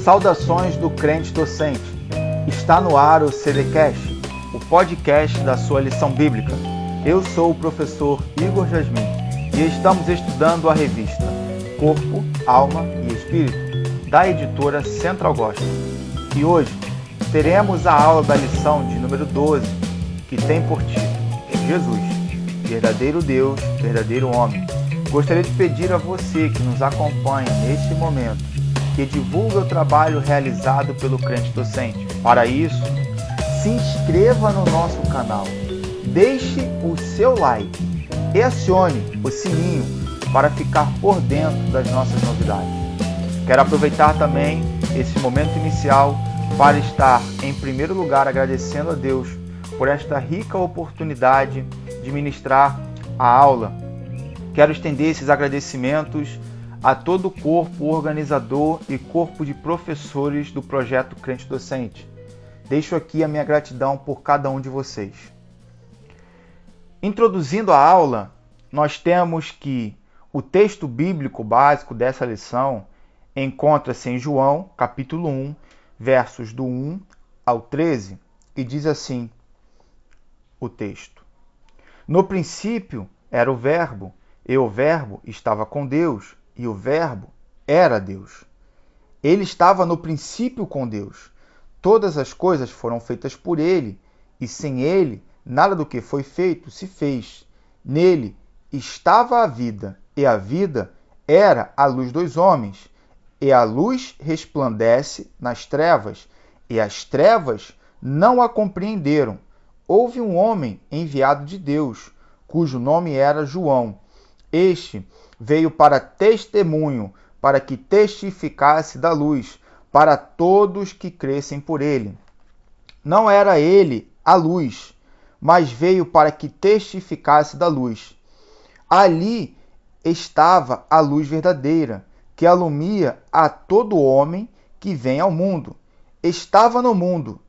Saudações do crente docente. Está no ar o CDcast, o podcast da sua lição bíblica. Eu sou o professor Igor Jasmin e estamos estudando a revista Corpo, Alma e Espírito, da editora Central Gospel. E hoje teremos a aula da lição de número 12, que tem por título Jesus, verdadeiro Deus, verdadeiro homem. Gostaria de pedir a você que nos acompanha neste momento que divulgue o trabalho realizado pelo crente docente. Para isso, se inscreva no nosso canal, deixe o seu like e acione o sininho para ficar por dentro das nossas novidades. Quero aproveitar também esse momento inicial para estar, em primeiro lugar, agradecendo a Deus por esta rica oportunidade de ministrar a aula. Quero estender esses agradecimentos a todo o corpo organizador e corpo de professores do projeto Crente Docente. Deixo aqui a minha gratidão por cada um de vocês. Introduzindo a aula, nós temos que o texto bíblico básico dessa lição encontra-se em João, capítulo 1, versos do 1 ao 13, e diz assim o texto: No princípio era o Verbo, e o Verbo estava com Deus, e o Verbo era Deus. Ele estava no princípio com Deus. Todas as coisas foram feitas por ele, e sem ele, nada do que foi feito se fez. Nele estava a vida, e a vida era a luz dos homens. E a luz resplandece nas trevas, e as trevas não a compreenderam. Houve um homem enviado de Deus, cujo nome era João. Este veio para testemunho, para que testificasse da luz, para todos que crescem por ele. Não era ele a luz, mas veio para que testificasse da luz. Ali estava a luz verdadeira, que alumia a todo homem que vem ao mundo. Estava no mundo,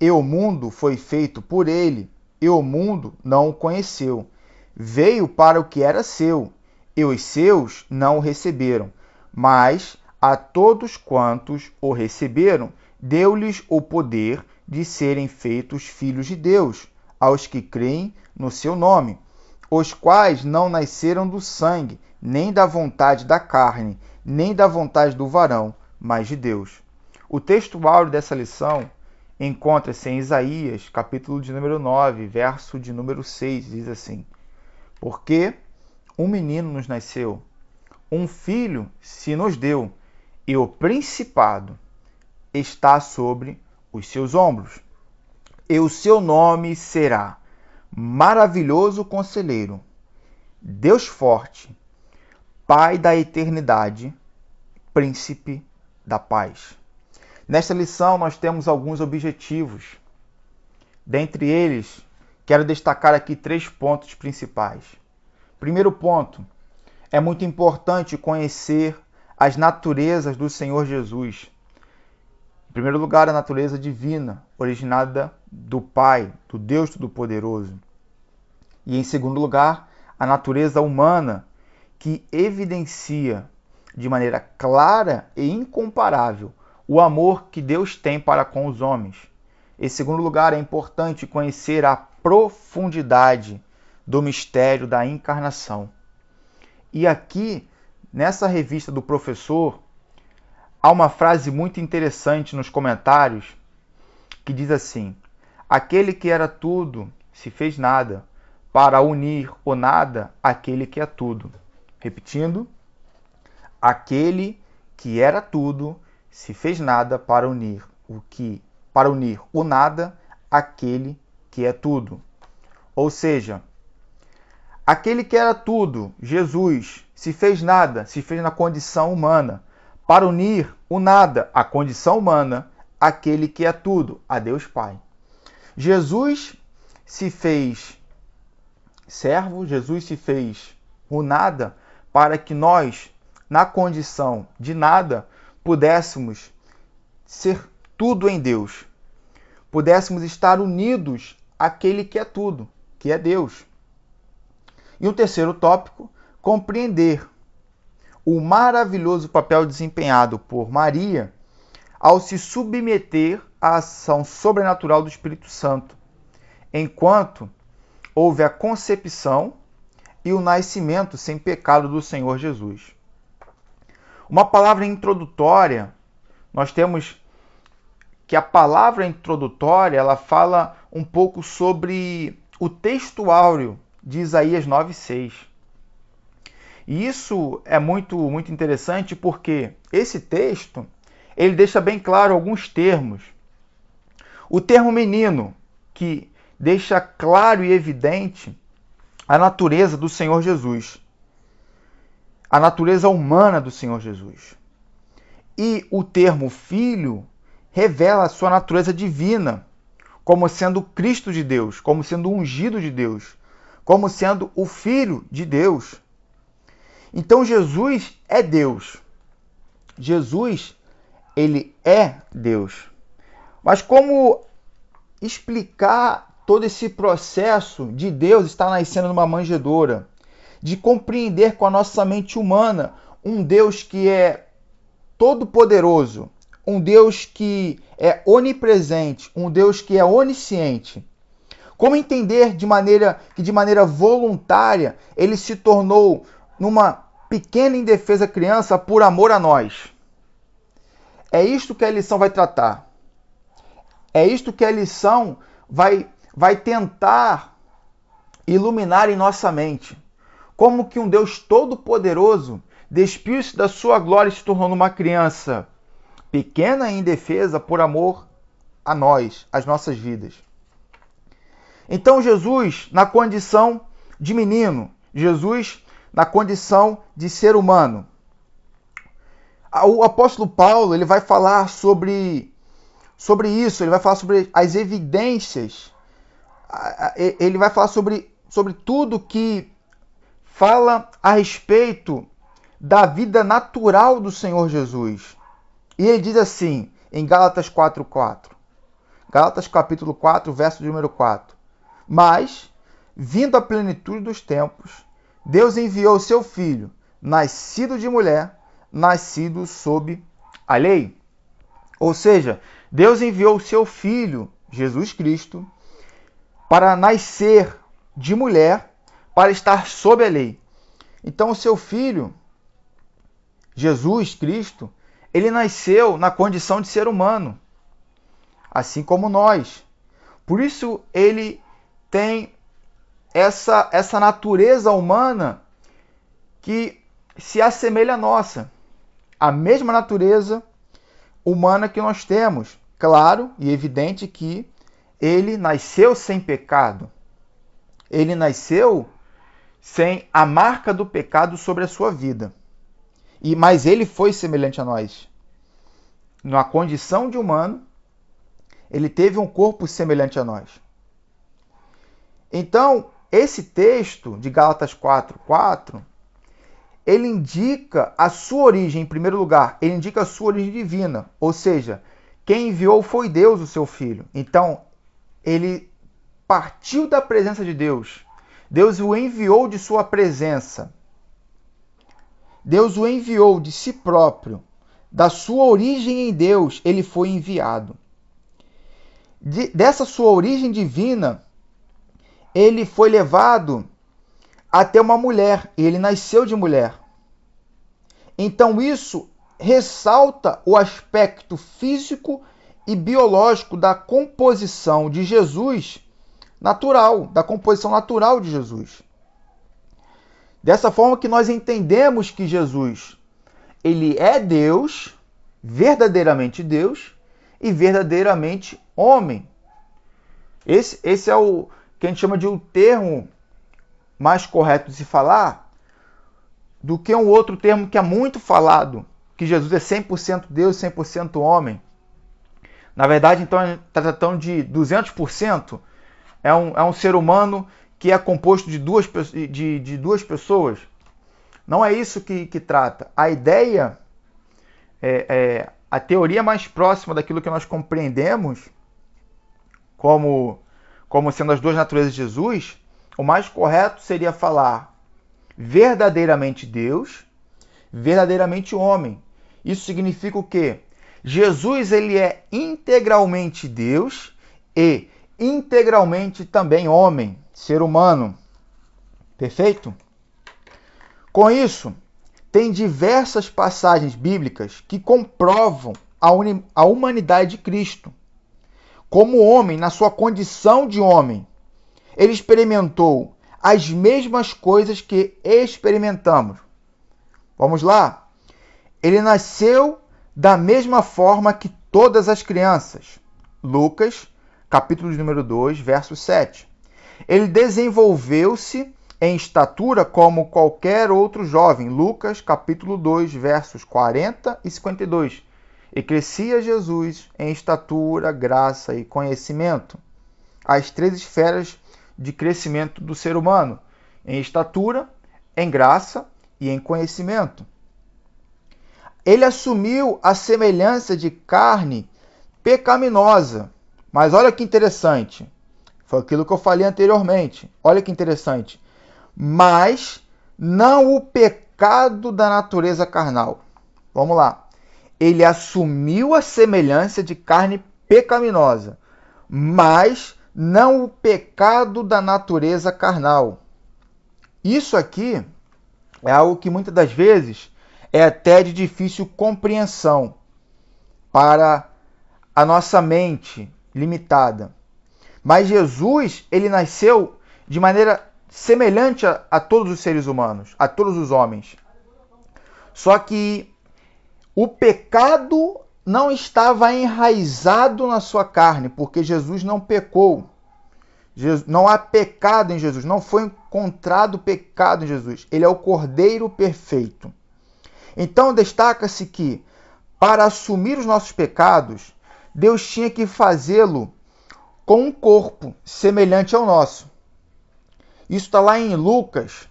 e o mundo foi feito por ele, e o mundo não o conheceu. Veio para o que era seu, e os seus não o receberam. Mas a todos quantos o receberam, deu-lhes o poder de serem feitos filhos de Deus, aos que creem no seu nome, os quais não nasceram do sangue, nem da vontade da carne, nem da vontade do varão, mas de Deus. O texto áureo dessa lição encontra-se em Isaías, capítulo de número 9, verso de número 6, diz assim: Porque um menino nos nasceu, um filho se nos deu, e o principado está sobre os seus ombros. E o seu nome será Maravilhoso Conselheiro, Deus Forte, Pai da Eternidade, Príncipe da Paz. Nesta lição nós temos alguns objetivos. Dentre eles, quero destacar aqui 3 pontos principais. Primeiro ponto, é muito importante conhecer as naturezas do Senhor Jesus. Em primeiro lugar, a natureza divina, originada do Pai, do Deus Todo-Poderoso. E em segundo lugar, a natureza humana, que evidencia de maneira clara e incomparável o amor que Deus tem para com os homens. Em segundo lugar, é importante conhecer a profundidade do mistério da encarnação. E aqui, nessa revista do professor, há uma frase muito interessante nos comentários que diz assim: aquele que era tudo se fez nada, para unir o nada àquele que é tudo. Repetindo, aquele que era tudo se fez nada para unir o nada àquele que é tudo. Ou seja, aquele que era tudo, Jesus, se fez nada, se fez na condição humana, para unir o nada à condição humana, aquele que é tudo, a Deus Pai. Jesus se fez servo, Jesus se fez o nada, para que nós, na condição de nada, pudéssemos ser tudo em Deus. Pudéssemos estar unidos àquele que é tudo, que é Deus. E o terceiro tópico, compreender o maravilhoso papel desempenhado por Maria ao se submeter à ação sobrenatural do Espírito Santo, enquanto houve a concepção e o nascimento sem pecado do Senhor Jesus. Uma palavra introdutória, nós temos que a palavra introdutória, ela fala um pouco sobre o texto áureo de Isaías 9:6. E isso é muito interessante porque esse texto, ele deixa bem claro alguns termos. O termo menino, que deixa claro e evidente a natureza do Senhor Jesus, a natureza humana do Senhor Jesus. E o termo filho revela a sua natureza divina, como sendo Cristo de Deus, como sendo ungido de Deus, como sendo o Filho de Deus. Então Jesus é Deus. Jesus, ele é Deus. Mas como explicar todo esse processo de Deus estar nascendo numa manjedoura? De compreender com a nossa mente humana um Deus que é todo-poderoso, um Deus que é onipresente, um Deus que é onisciente. Como entender de maneira voluntária ele se tornou numa pequena e indefesa criança por amor a nós? É isto que a lição vai tratar. É isto que a lição vai tentar iluminar em nossa mente. Como que um Deus todo-poderoso despiu-se da sua glória e se tornou uma criança pequena e indefesa por amor a nós, às nossas vidas. Então Jesus, na condição de menino, Jesus na condição de ser humano. O apóstolo Paulo, ele vai falar sobre isso, ele vai falar sobre as evidências, ele vai falar sobre tudo que fala a respeito da vida natural do Senhor Jesus. E ele diz assim, em Gálatas 4:4. Gálatas capítulo 4, verso de número 4. Mas, vindo a plenitude dos tempos, Deus enviou seu Filho, nascido de mulher, nascido sob a lei. Ou seja, Deus enviou o seu Filho, Jesus Cristo, para nascer de mulher, para estar sob a lei. Então o seu Filho, Jesus Cristo, ele nasceu na condição de ser humano, assim como nós. Por isso ele tem essa natureza humana que se assemelha à nossa. A mesma natureza humana que nós temos. Claro e evidente que ele nasceu sem pecado. Ele nasceu sem a marca do pecado sobre a sua vida. Mas ele foi semelhante a nós. Na condição de humano, ele teve um corpo semelhante a nós. Então, esse texto de Gálatas 4:4, ele indica a sua origem, em primeiro lugar, ele indica a sua origem divina, ou seja, quem enviou foi Deus, o seu Filho. Então, ele partiu da presença de Deus. Deus o enviou de sua presença. Deus o enviou de si próprio. Da sua origem em Deus, ele foi enviado. Dessa sua origem divina, ele foi levado até uma mulher, e ele nasceu de mulher. Então isso ressalta o aspecto físico e biológico da composição de Jesus natural, da composição natural de Jesus. Dessa forma que nós entendemos que Jesus, ele é Deus, verdadeiramente Deus, e verdadeiramente homem. Esse é o que a gente chama de um termo mais correto de se falar do que um outro termo que é muito falado, que Jesus é 100% Deus e 100% homem. Na verdade, então, a gente está tratando de 200%. É um ser humano que é composto de duas pessoas. Não é isso que trata. A ideia, a teoria mais próxima daquilo que nós compreendemos como sendo as duas naturezas de Jesus, o mais correto seria falar verdadeiramente Deus, verdadeiramente homem. Isso significa o quê? Jesus ele é integralmente Deus e integralmente também homem, ser humano. Perfeito? Com isso, tem diversas passagens bíblicas que comprovam a humanidade de Cristo. Como homem, na sua condição de homem, ele experimentou as mesmas coisas que experimentamos. Vamos lá? Ele nasceu da mesma forma que todas as crianças. Lucas, capítulo de número 2, verso 7. Ele desenvolveu-se em estatura como qualquer outro jovem. Lucas, capítulo 2, versos 40 e 52. E crescia Jesus em estatura, graça e conhecimento. As três esferas de crescimento do ser humano: em estatura, em graça e em conhecimento. Ele assumiu a semelhança de carne pecaminosa. Mas olha que interessante. Foi aquilo que eu falei anteriormente. Olha que interessante. Mas não o pecado da natureza carnal. Vamos lá. Ele assumiu a semelhança de carne pecaminosa, mas não o pecado da natureza carnal. Isso aqui é algo que muitas das vezes é até de difícil compreensão para a nossa mente limitada. Mas Jesus, ele nasceu de maneira semelhante a todos os seres humanos, a todos os homens. Só que o pecado não estava enraizado na sua carne, porque Jesus não pecou. Não há pecado em Jesus, não foi encontrado pecado em Jesus. Ele é o Cordeiro perfeito. Então destaca-se que, para assumir os nossos pecados, Deus tinha que fazê-lo com um corpo semelhante ao nosso. Isso está lá em Lucas,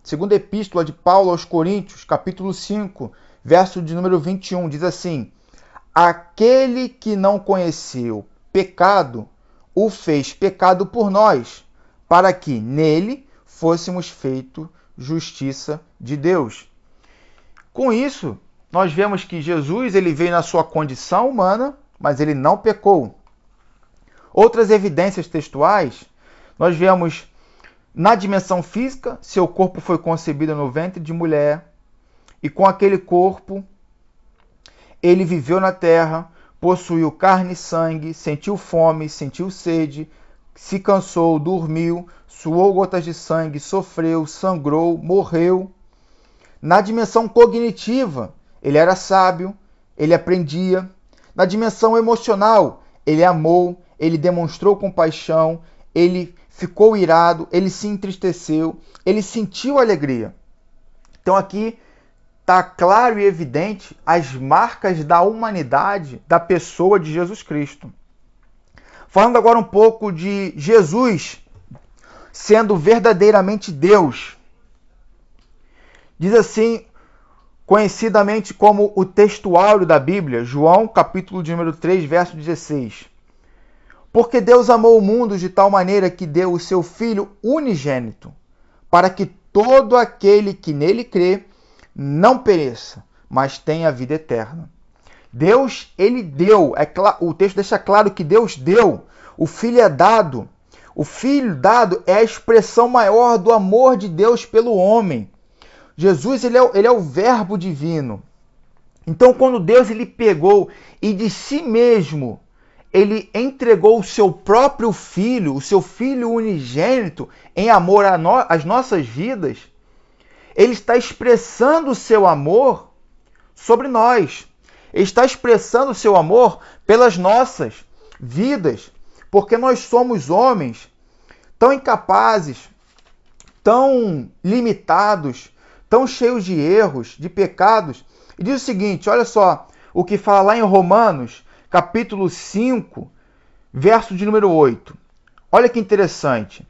segunda epístola de Paulo aos Coríntios, capítulo 5, verso de número 21, diz assim: aquele que não conheceu pecado, o fez pecado por nós, para que nele fôssemos feito justiça de Deus. Com isso, nós vemos que Jesus ele veio na sua condição humana, mas ele não pecou. Outras evidências textuais, nós vemos na dimensão física, seu corpo foi concebido no ventre de mulher, e com aquele corpo ele viveu na terra, possuiu carne e sangue, sentiu fome, sentiu sede, se cansou, dormiu, suou gotas de sangue, sofreu, sangrou, morreu. Na dimensão cognitiva, ele era sábio, ele aprendia. Na dimensão emocional, ele amou, ele demonstrou compaixão, ele ficou irado, ele se entristeceu, ele sentiu alegria. Então aqui está claro e evidente as marcas da humanidade da pessoa de Jesus Cristo. Falando agora um pouco de Jesus sendo verdadeiramente Deus. Diz assim, conhecidamente como o textuário da Bíblia, João, capítulo de número 3, verso 16. Porque Deus amou o mundo de tal maneira que deu o seu Filho unigênito, para que todo aquele que nele crê não pereça, mas tenha a vida eterna. Deus, ele deu, o texto deixa claro que Deus deu, o Filho é dado. O Filho dado é a expressão maior do amor de Deus pelo homem. Jesus, ele é o verbo divino. Então, quando Deus ele pegou e de si mesmo, ele entregou o seu próprio Filho, o seu Filho unigênito, em amor às nossas vidas, ele está expressando o seu amor sobre nós. Ele está expressando o seu amor pelas nossas vidas, porque nós somos homens tão incapazes, tão limitados, tão cheios de erros, de pecados. E diz o seguinte, olha só, o que fala lá em Romanos, capítulo 5, verso de número 8. Olha que interessante.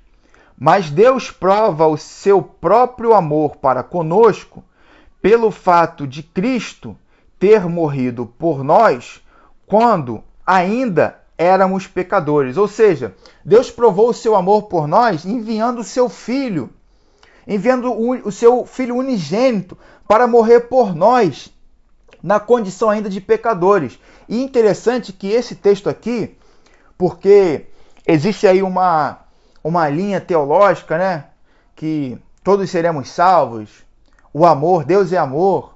Mas Deus prova o seu próprio amor para conosco pelo fato de Cristo ter morrido por nós quando ainda éramos pecadores. Ou seja, Deus provou o seu amor por nós enviando o seu Filho. enviando o seu Filho unigênito para morrer por nós, na condição ainda de pecadores. E interessante que esse texto aqui, porque existe aí uma linha teológica, né? Que todos seremos salvos. O amor, Deus é amor.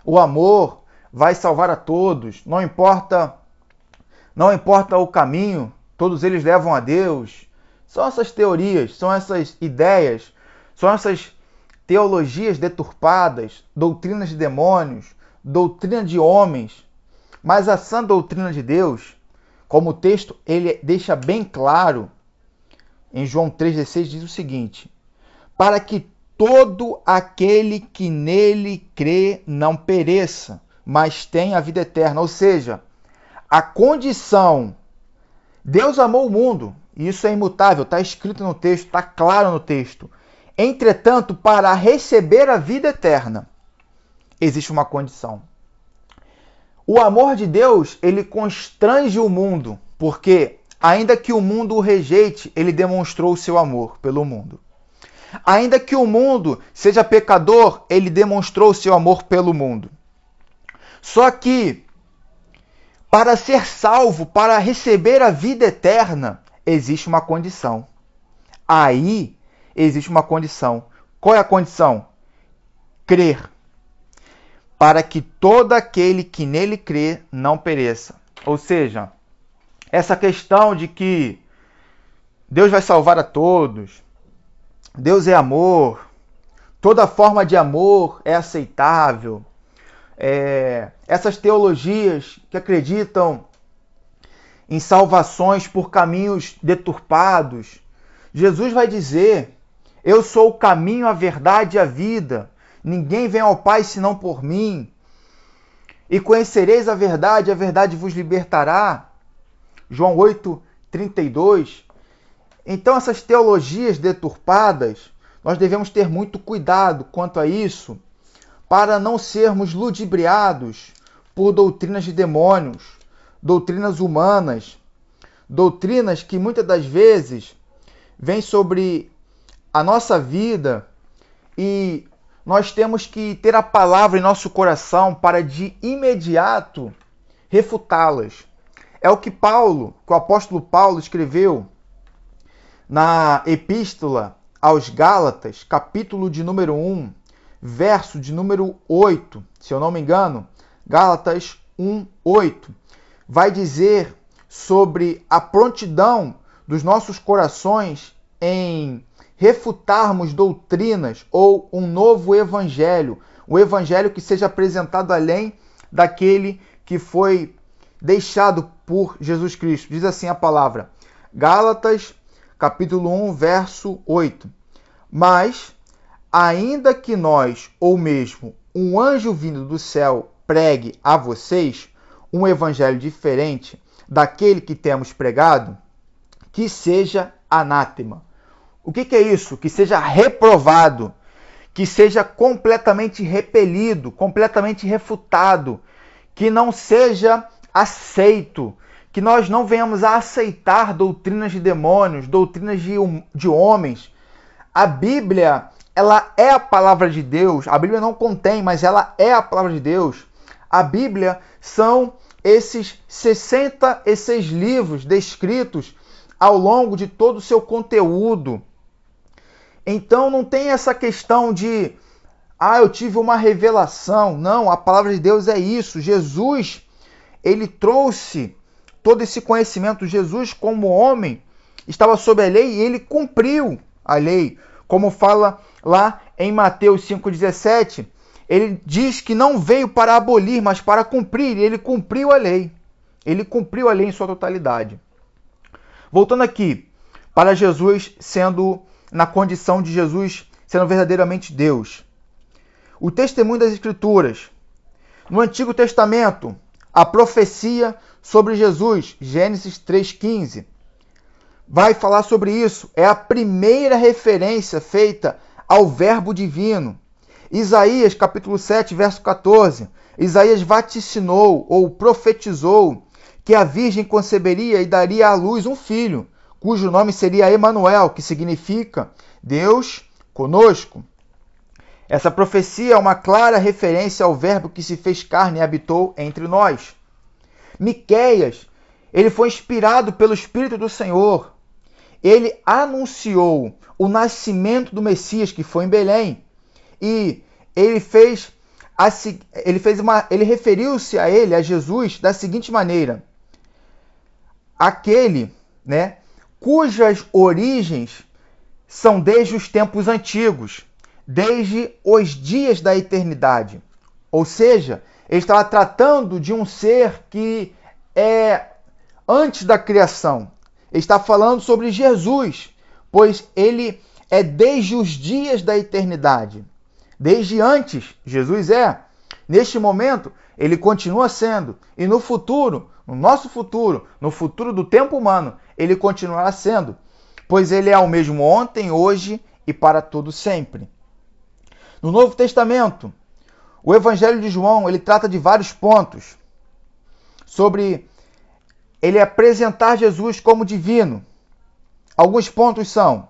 O amor vai salvar a todos. Não importa o caminho, todos eles levam a Deus. São essas teorias, são essas ideias, são essas teologias deturpadas, doutrinas de demônios, doutrina de homens. Mas a sã doutrina de Deus, como o texto ele deixa bem claro, em João 3,16 diz o seguinte: para que todo aquele que nele crê não pereça, mas tenha a vida eterna. Ou seja, a condição, Deus amou o mundo, e isso é imutável, está escrito no texto, está claro no texto. Entretanto, para receber a vida eterna, existe uma condição. O amor de Deus, ele constrange o mundo, porque ainda que o mundo o rejeite, ele demonstrou o seu amor pelo mundo. Ainda que o mundo seja pecador, ele demonstrou o seu amor pelo mundo. Só que, para ser salvo, para receber a vida eterna, existe uma condição. Aí existe uma condição. Qual é a condição? Crer. Para que todo aquele que nele crê não pereça. Ou seja, essa questão de que Deus vai salvar a todos, Deus é amor, toda forma de amor é aceitável. Essas teologias que acreditam em salvações por caminhos deturpados. Jesus vai dizer: eu sou o caminho, a verdade e a vida. Ninguém vem ao Pai senão por mim. E conhecereis a verdade vos libertará. João 8:32. Então essas teologias deturpadas, nós devemos ter muito cuidado quanto a isso, para não sermos ludibriados por doutrinas de demônios, doutrinas humanas, doutrinas que muitas das vezes vêm sobre a nossa vida e nós temos que ter a palavra em nosso coração para de imediato refutá-las. É o que o apóstolo Paulo escreveu na epístola aos Gálatas, capítulo de número 1, verso de número 8, se eu não me engano, Gálatas 1:8, vai dizer sobre a prontidão dos nossos corações em refutarmos doutrinas ou um novo evangelho, um evangelho que seja apresentado além daquele que foi deixado por Jesus Cristo. Diz assim a palavra, Gálatas, capítulo 1, verso 8. Mas, ainda que nós, ou mesmo um anjo vindo do céu, pregue a vocês um evangelho diferente daquele que temos pregado, que seja anátema. O que é isso? Que seja reprovado, que seja completamente repelido, completamente refutado, que não seja aceito, que nós não venhamos a aceitar doutrinas de demônios, doutrinas de homens. A Bíblia, ela é a palavra de Deus. A Bíblia não contém, mas ela é a palavra de Deus. A Bíblia são esses 66 livros descritos ao longo de todo o seu conteúdo. Então não tem essa questão de, eu tive uma revelação. Não, a palavra de Deus é isso. Jesus, ele trouxe todo esse conhecimento. Jesus, como homem, estava sob a lei e ele cumpriu a lei. Como fala lá em Mateus 5,17, ele diz que não veio para abolir, mas para cumprir. E ele cumpriu a lei. Ele cumpriu a lei em sua totalidade. Voltando aqui, para Jesus sendo, na condição de Jesus sendo verdadeiramente Deus. O testemunho das Escrituras. No Antigo Testamento, a profecia sobre Jesus, Gênesis 3,15, vai falar sobre isso. É a primeira referência feita ao verbo divino. Isaías, capítulo 7, verso 14. Isaías vaticinou ou profetizou que a virgem conceberia e daria à luz um filho, cujo nome seria Emanuel, que significa Deus conosco. Essa profecia é uma clara referência ao Verbo que se fez carne e habitou entre nós. Miqueias, ele foi inspirado pelo Espírito do Senhor. Ele anunciou o nascimento do Messias, que foi em Belém. E ele referiu-se a Jesus, da seguinte maneira: aquele, cujas origens são desde os tempos antigos, desde os dias da eternidade. Ou seja, ele estava tratando de um ser que é antes da criação. Ele está falando sobre Jesus, pois ele é desde os dias da eternidade. Desde antes, Jesus é. Neste momento, ele continua sendo. E no futuro, no nosso futuro, no futuro do tempo humano, ele continuará sendo. Pois ele é o mesmo ontem, hoje e para todo sempre. No Novo Testamento, o Evangelho de João, ele trata de vários pontos sobre ele apresentar Jesus como divino. Alguns pontos são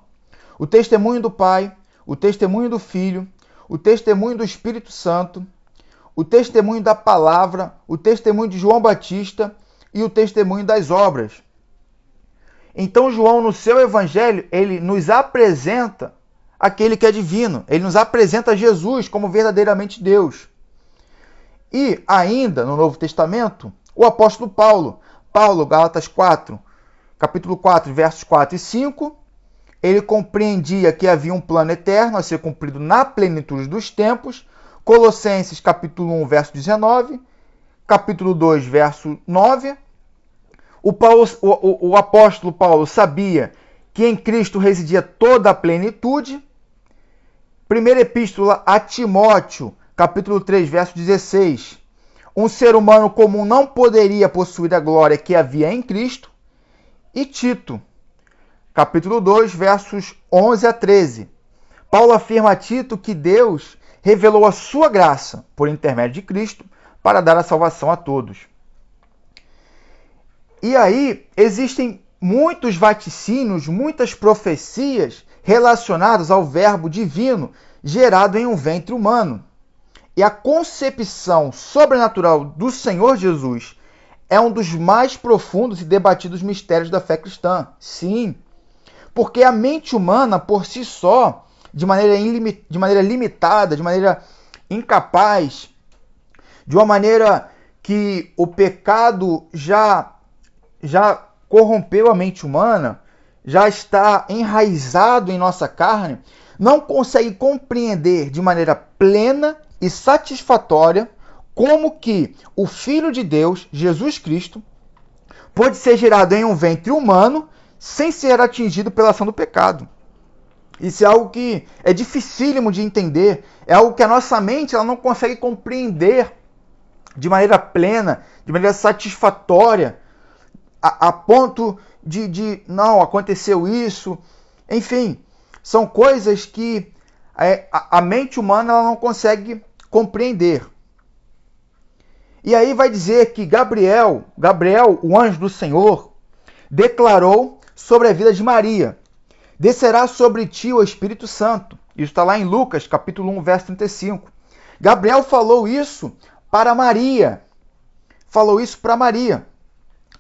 o testemunho do Pai, o testemunho do Filho, o testemunho do Espírito Santo, o testemunho da palavra, o testemunho de João Batista e o testemunho das obras. Então João, no seu evangelho, ele nos apresenta aquele que é divino. Ele nos apresenta Jesus como verdadeiramente Deus. E ainda, no Novo Testamento, o apóstolo Paulo, Gálatas 4, capítulo 4, versos 4 e 5, ele compreendia que havia um plano eterno a ser cumprido na plenitude dos tempos. Colossenses, capítulo 1, verso 19, capítulo 2, verso 9. O apóstolo Paulo sabia que em Cristo residia toda a plenitude. Primeira epístola a Timóteo, capítulo 3, verso 16. Um ser humano comum não poderia possuir a glória que havia em Cristo. E Tito, capítulo 2, versos 11 a 13. Paulo afirma a Tito que Deus revelou a sua graça por intermédio de Cristo para dar a salvação a todos. E aí existem muitos vaticínios, muitas profecias relacionadas ao Verbo divino gerado em um ventre humano. E a concepção sobrenatural do Senhor Jesus é um dos mais profundos e debatidos mistérios da fé cristã. Sim, porque a mente humana, por si só, de maneira limitada, de maneira incapaz, de uma maneira que o pecado já corrompeu a mente humana, já está enraizado em nossa carne, não consegue compreender de maneira plena e satisfatória como que o Filho de Deus, Jesus Cristo, pode ser gerado em um ventre humano sem ser atingido pela ação do pecado. Isso é algo que é dificílimo de entender, é algo que a nossa mente ela não consegue compreender de maneira plena, de maneira satisfatória, a ponto de não, aconteceu isso. Enfim, são coisas que a mente humana ela não consegue compreender. E aí vai dizer que Gabriel, o anjo do Senhor, declarou sobre a vida de Maria: descerá sobre ti o Espírito Santo. Isso está lá em Lucas, capítulo 1, verso 35. Gabriel falou isso para Maria.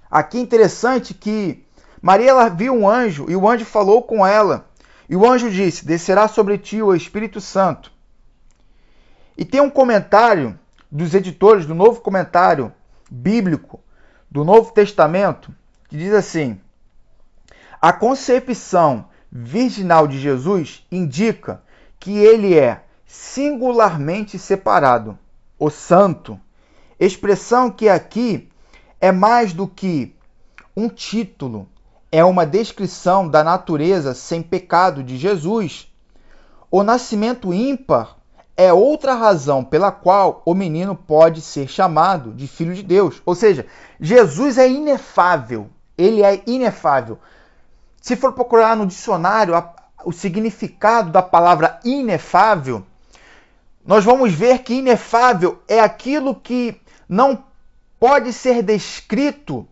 Aqui é interessante que Maria ela viu um anjo e o anjo falou com ela. E o anjo disse: descerá sobre ti o Espírito Santo. E tem um comentário dos editores do Novo Comentário Bíblico do Novo Testamento que diz assim: a concepção virginal de Jesus indica que ele é singularmente separado, o santo, expressão que aqui é mais do que um título, é uma descrição da natureza sem pecado de Jesus. O nascimento ímpar é outra razão pela qual o menino pode ser chamado de Filho de Deus. Ou seja, Jesus é inefável. Ele é inefável. Se for procurar no dicionário o significado da palavra inefável, nós vamos ver que inefável é aquilo que não pode ser descrito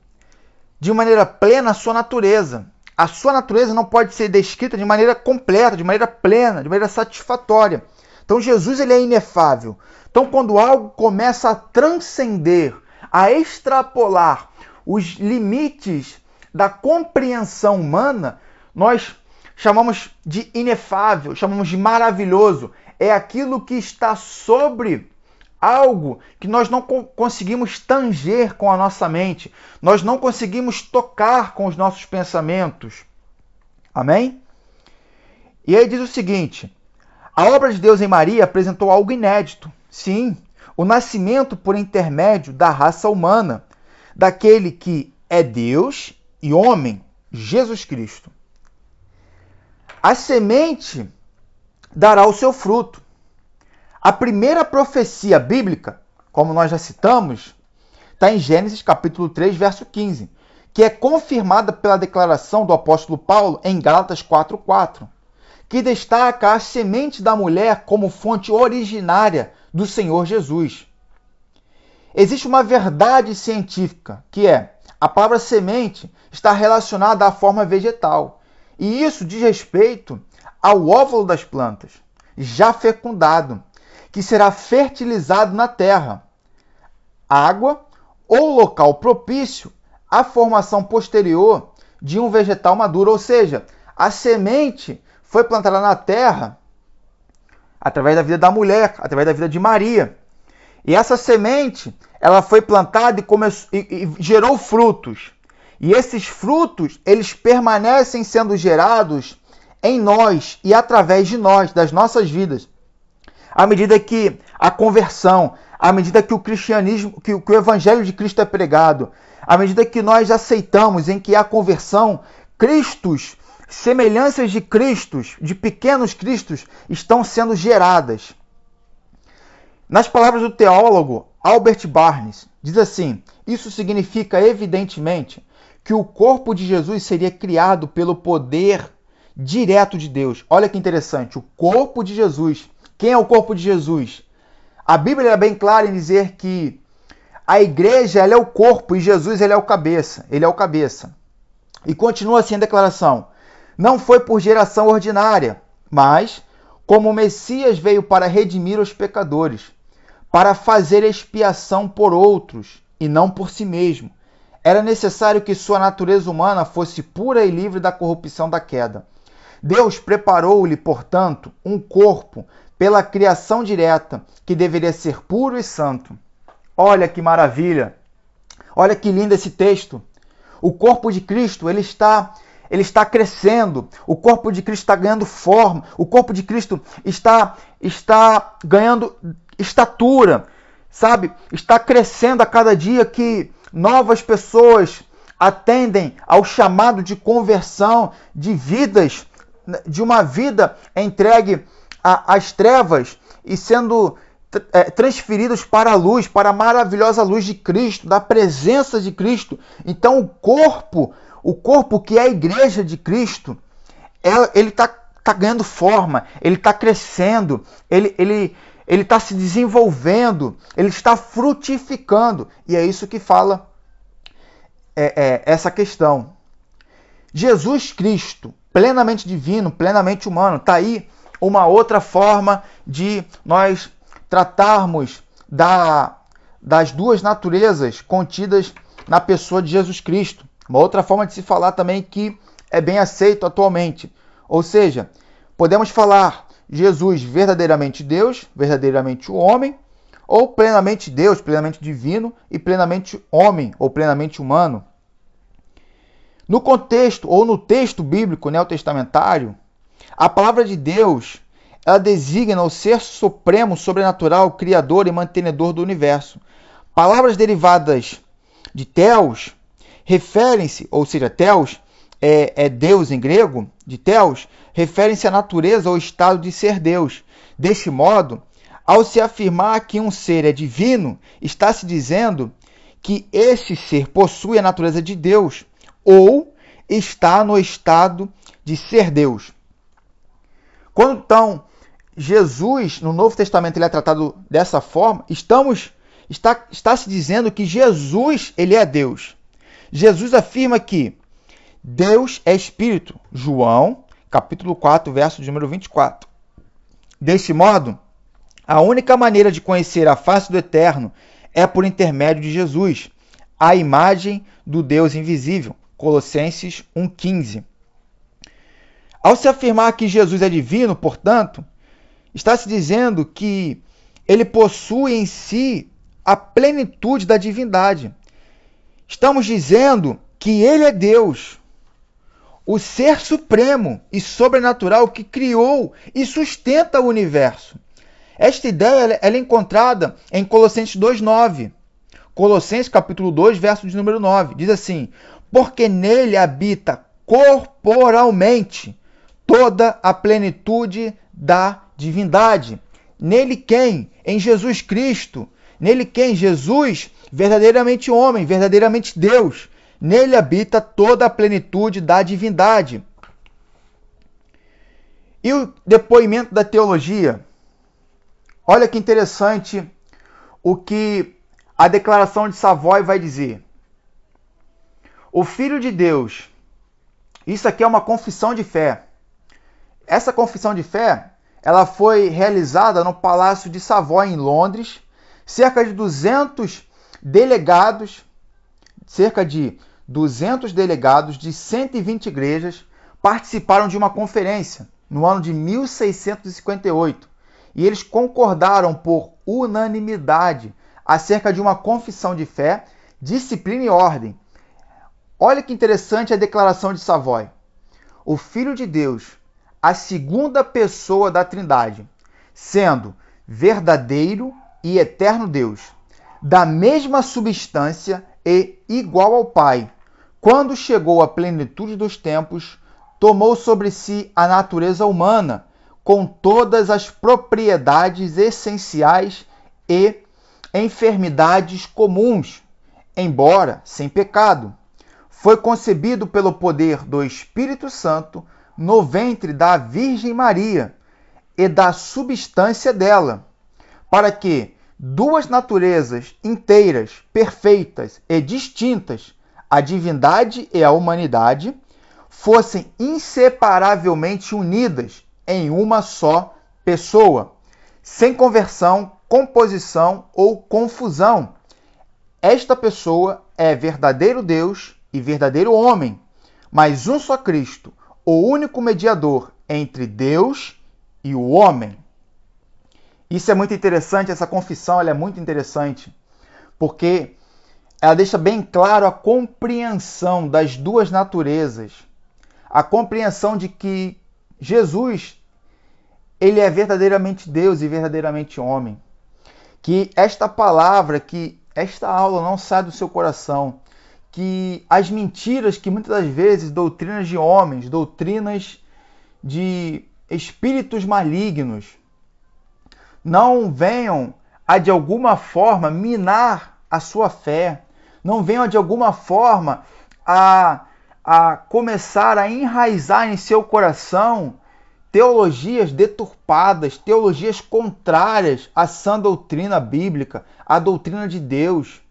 de maneira plena a sua natureza. A sua natureza não pode ser descrita de maneira completa, de maneira plena, de maneira satisfatória. Então Jesus ele é inefável. Então quando algo começa a transcender, a extrapolar os limites da compreensão humana, nós chamamos de inefável, chamamos de maravilhoso. É aquilo que está sobre algo que nós não conseguimos tanger com a nossa mente, nós não conseguimos tocar com os nossos pensamentos. Amém? E aí diz o seguinte: a obra de Deus em Maria apresentou algo inédito. Sim, o nascimento por intermédio da raça humana, daquele que é Deus e homem, Jesus Cristo. A semente dará o seu fruto. A primeira profecia bíblica, como nós já citamos, está em Gênesis capítulo 3, verso 15, que é confirmada pela declaração do apóstolo Paulo em Gálatas 4:4, que destaca a semente da mulher como fonte originária do Senhor Jesus. Existe uma verdade científica, que é: a palavra semente está relacionada à forma vegetal, e isso diz respeito ao óvulo das plantas, já fecundado, que será fertilizado na terra. Água ou local propício à formação posterior de um vegetal maduro, ou seja, a semente foi plantada na terra através da vida da mulher, através da vida de Maria. E essa semente, ela foi plantada e gerou frutos. E esses frutos, eles permanecem sendo gerados em nós e através de nós, das nossas vidas. À medida que a conversão, à medida que o cristianismo, que o evangelho de Cristo é pregado, à medida que nós aceitamos em que há conversão, Cristos, semelhanças de Cristos, de pequenos Cristos, estão sendo geradas. Nas palavras do teólogo Albert Barnes, diz assim: isso significa evidentemente que o corpo de Jesus seria criado pelo poder direto de Deus. Olha que interessante, o corpo de Jesus. Quem é o corpo de Jesus? A Bíblia é bem clara em dizer que a igreja ela é o corpo e Jesus ele é o cabeça. Ele é o cabeça. E continua assim a declaração: não foi por geração ordinária, mas como o Messias veio para redimir os pecadores, para fazer expiação por outros e não por si mesmo. Era necessário que sua natureza humana fosse pura e livre da corrupção da queda. Deus preparou-lhe, portanto, um corpo pela criação direta, que deveria ser puro e santo. Olha que maravilha! Olha que lindo esse texto! O corpo de Cristo, ele está crescendo, o corpo de Cristo está ganhando forma, o corpo de Cristo está ganhando estatura, sabe? Está crescendo a cada dia que novas pessoas atendem ao chamado de conversão de vidas, de uma vida entregue às trevas e sendo transferidos para a luz, para a maravilhosa luz de Cristo, da presença de Cristo. Então o corpo que é a igreja de Cristo, ele está ganhando forma, ele está crescendo, ele está se desenvolvendo, ele está frutificando. E é isso que fala essa questão. Jesus Cristo, plenamente divino, plenamente humano, está aí uma outra forma de nós tratarmos das duas naturezas contidas na pessoa de Jesus Cristo. Uma outra forma de se falar também que é bem aceito atualmente. Ou seja, podemos falar Jesus verdadeiramente Deus, verdadeiramente o homem, ou plenamente Deus, plenamente divino, e plenamente homem, ou plenamente humano. No contexto, ou no texto bíblico neotestamentário, a palavra de Deus, ela designa o ser supremo, sobrenatural, criador e mantenedor do universo. Palavras derivadas de Theos referem-se, ou seja, Theos é Deus em grego, de Theos, referem-se à natureza ou estado de ser Deus. Deste modo, ao se afirmar que um ser é divino, está se dizendo que esse ser possui a natureza de Deus ou está no estado de ser Deus. Quando então Jesus, no Novo Testamento, ele é tratado dessa forma, está se dizendo que Jesus ele é Deus. Jesus afirma que Deus é Espírito. João, capítulo 4, verso de número 24. Deste modo, A única maneira de conhecer a face do Eterno é por intermédio de Jesus, a imagem do Deus invisível. Colossenses 1,15. Ao se afirmar que Jesus é divino, portanto, está se dizendo que ele possui em si a plenitude da divindade. Estamos dizendo que ele é Deus, o ser supremo e sobrenatural que criou e sustenta o universo. Esta ideia ela é encontrada em Colossenses 2,9. Colossenses capítulo 2, verso de número 9. Diz assim: porque nele habita corporalmente toda a plenitude da divindade. Nele quem? Em Jesus Cristo. Nele quem? Jesus, verdadeiramente homem, verdadeiramente Deus. Nele habita toda a plenitude da divindade. E o depoimento da teologia? Olha que interessante o que a declaração de Savoy vai dizer. O Filho de Deus. Isso aqui é uma confissão de fé. Essa confissão de fé, ela foi realizada no Palácio de Savoy, em Londres. Cerca de 200 delegados de 120 igrejas participaram de uma conferência no ano de 1658. E eles concordaram por unanimidade acerca de uma confissão de fé, disciplina e ordem. Olha que interessante a declaração de Savoy. O Filho de Deus, a segunda pessoa da Trindade, sendo verdadeiro e eterno Deus, da mesma substância e igual ao Pai, quando chegou à plenitude dos tempos, tomou sobre si a natureza humana, com todas as propriedades essenciais e enfermidades comuns, embora sem pecado. Foi concebido pelo poder do Espírito Santo no ventre da Virgem Maria e da substância dela, para que duas naturezas inteiras, perfeitas e distintas, a divindade e a humanidade, fossem inseparavelmente unidas em uma só pessoa, sem conversão, composição ou confusão. Esta pessoa é verdadeiro Deus e verdadeiro homem, mas um só Cristo, o único mediador entre Deus e o homem. Isso é muito interessante, essa confissão ela é muito interessante, porque ela deixa bem claro a compreensão das duas naturezas, a compreensão de que Jesus, ele é verdadeiramente Deus e verdadeiramente homem. Que esta palavra, que esta aula não sai do seu coração, que as mentiras que muitas das vezes, doutrinas de homens, doutrinas de espíritos malignos, não venham a de alguma forma minar a sua fé, não venham de alguma forma a começar a enraizar em seu coração teologias deturpadas, teologias contrárias à sã doutrina bíblica, à doutrina de Deus.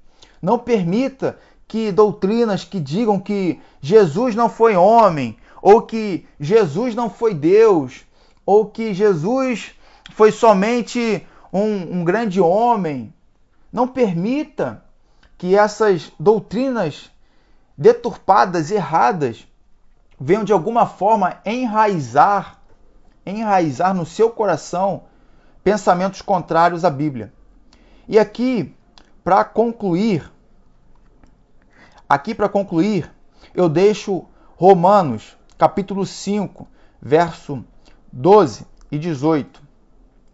Não permita que doutrinas que digam que Jesus não foi homem, ou que Jesus não foi Deus, ou que Jesus foi somente um grande homem. Não permita que essas doutrinas deturpadas, erradas, venham de alguma forma enraizar no seu coração pensamentos contrários à Bíblia. E aqui, para concluir, eu deixo Romanos, capítulo 5, verso 12 e 18.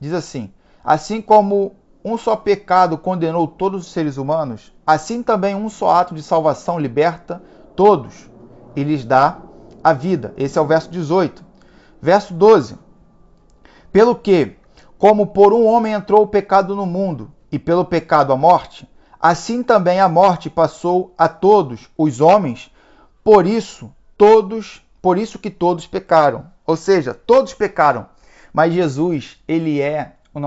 Diz assim: assim como um só pecado condenou todos os seres humanos, assim também um só ato de salvação liberta todos e lhes dá a vida. Esse é o verso 18. Verso 12. Pelo que, como por um homem entrou o pecado no mundo, e pelo pecado a morte, assim também a morte passou a todos os homens, por isso que todos pecaram. Ou seja, todos pecaram, mas Jesus, ele é o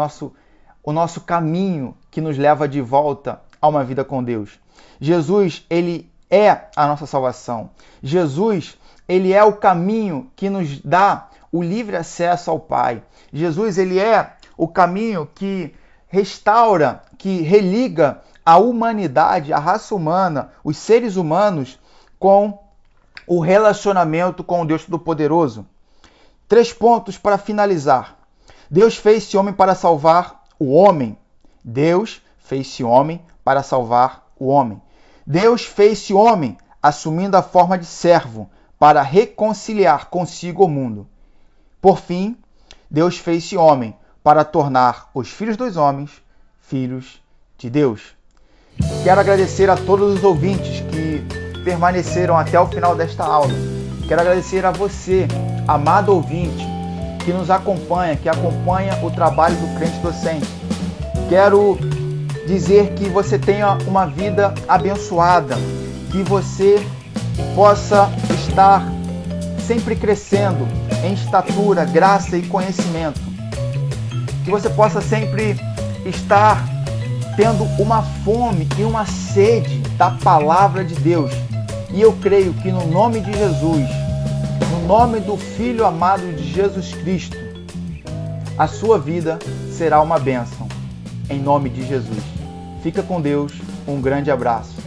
nosso caminho que nos leva de volta a uma vida com Deus. Jesus, ele é a nossa salvação. Jesus, ele é o caminho que nos dá o livre acesso ao Pai. Jesus, ele é o caminho que restaura, que religa a humanidade, a raça humana, os seres humanos com o relacionamento com o Deus Todo-Poderoso. 3 pontos para finalizar. Deus fez-se homem para salvar o homem. Deus fez-se homem para salvar o homem. Deus fez-se homem assumindo a forma de servo para reconciliar consigo o mundo. Por fim, Deus fez-se homem para tornar os filhos dos homens filhos de Deus. Quero agradecer a todos os ouvintes que permaneceram até o final desta aula. Quero agradecer a você, amado ouvinte, que nos acompanha, que acompanha o trabalho do Crente Docente. Quero dizer que você tenha uma vida abençoada, que você possa estar sempre crescendo em estatura, graça e conhecimento. Que você possa sempre estar tendo uma fome e uma sede da palavra de Deus. E eu creio que no nome de Jesus, no nome do Filho amado de Jesus Cristo, a sua vida será uma bênção. Em nome de Jesus. Fica com Deus. Um grande abraço.